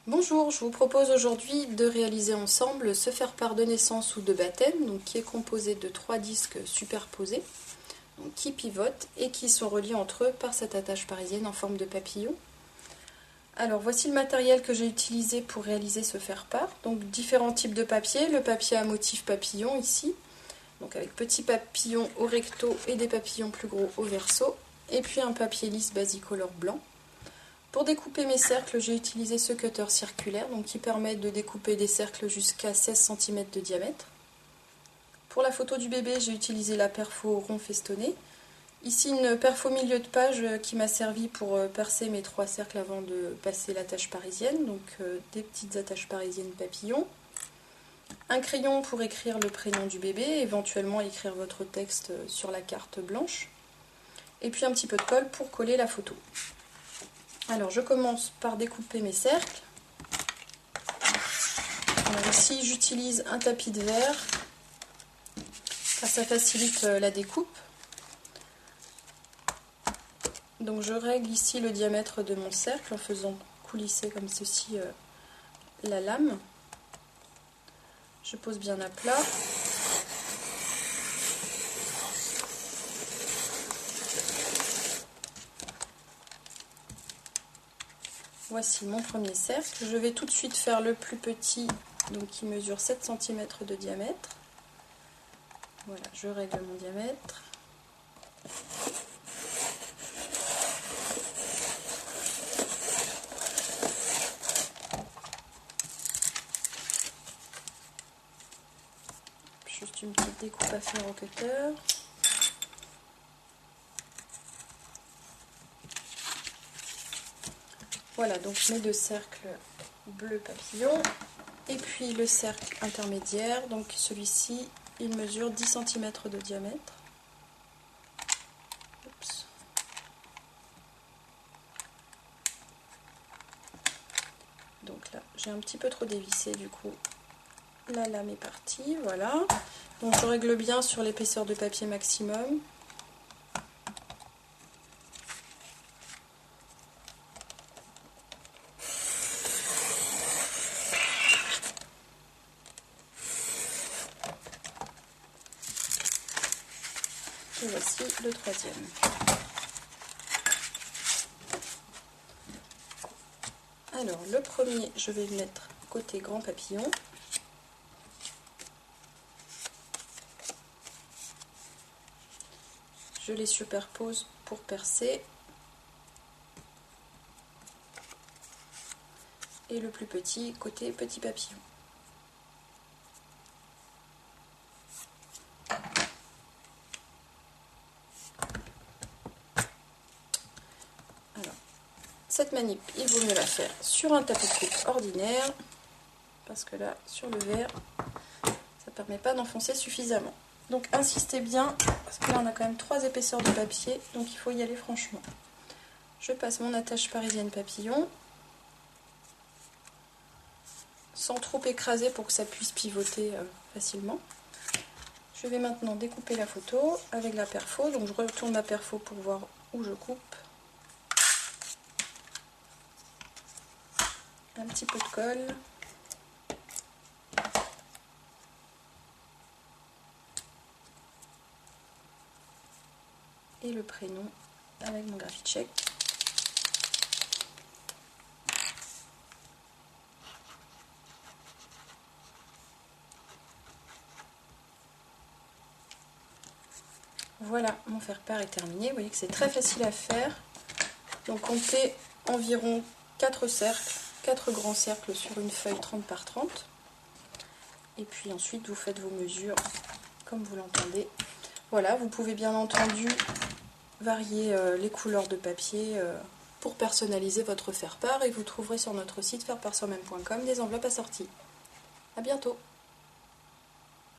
Bonjour, je vous propose aujourd'hui de réaliser ensemble ce faire-part de naissance ou de baptême, donc qui est composé de 3 disques superposés, donc qui pivotent et qui sont reliés entre eux par cette attache parisienne en forme de papillon. Alors voici le matériel que j'ai utilisé pour réaliser ce faire-part. Donc différents types de papier, le papier à motif papillon ici, donc avec petits papillons au recto et des papillons plus gros au verso, et puis un papier lisse basicolore blanc. Pour découper mes cercles, j'ai utilisé ce cutter circulaire, donc qui permet de découper des cercles jusqu'à 16 cm de diamètre. Pour la photo du bébé, j'ai utilisé la perfo rond festonné. Ici, une perfo milieu de page qui m'a servi pour percer mes 3 cercles avant de passer l'attache parisienne, donc des petites attaches parisiennes papillons. Un crayon pour écrire le prénom du bébé, éventuellement écrire votre texte sur la carte blanche. Et puis un petit peu de colle pour coller la photo. Alors je commence par découper mes cercles. Alors ici j'utilise un tapis de verre car ça facilite la découpe. Donc je règle ici le diamètre de mon cercle en faisant coulisser comme ceci la lame. Je pose bien à plat. Voici mon premier cercle. Je vais tout de suite faire le plus petit, donc qui mesure 7 cm de diamètre. Voilà, je règle mon diamètre. Juste une petite découpe à faire au cutter. Voilà, donc mes 2 cercles bleu papillon. Et puis le cercle intermédiaire, donc celui-ci, il mesure 10 cm de diamètre. Oups. Donc là, j'ai un petit peu trop dévissé, du coup, la lame est partie, voilà. Donc je règle bien sur l'épaisseur de papier maximum. Et voici le troisième. Alors le premier, je vais le mettre côté grand papillon. Je les superpose pour percer. Et le plus petit côté petit papillon. Alors, cette manip, il vaut mieux la faire sur un tapis de coupe ordinaire, parce que là, sur le verre, ça ne permet pas d'enfoncer suffisamment. Donc insistez bien, parce que là on a quand même 3 épaisseurs de papier, donc il faut y aller franchement. Je passe mon attache parisienne papillon, sans trop écraser pour que ça puisse pivoter facilement. Je vais maintenant découper la photo avec la perfo, donc je retourne ma perfo pour voir où je coupe. Un petit peu de colle. Et le prénom avec mon graphite check. Voilà, mon faire-part est terminé. Vous voyez que c'est très facile à faire. Donc comptez environ 4 cercles, 4 grands cercles sur une feuille 30 par 30. Et puis ensuite vous faites vos mesures comme vous l'entendez. Voilà, vous pouvez bien entendu varier les couleurs de papier pour personnaliser votre faire-part et vous trouverez sur notre site fairepartsoi-même.com des enveloppes assorties. A bientôt!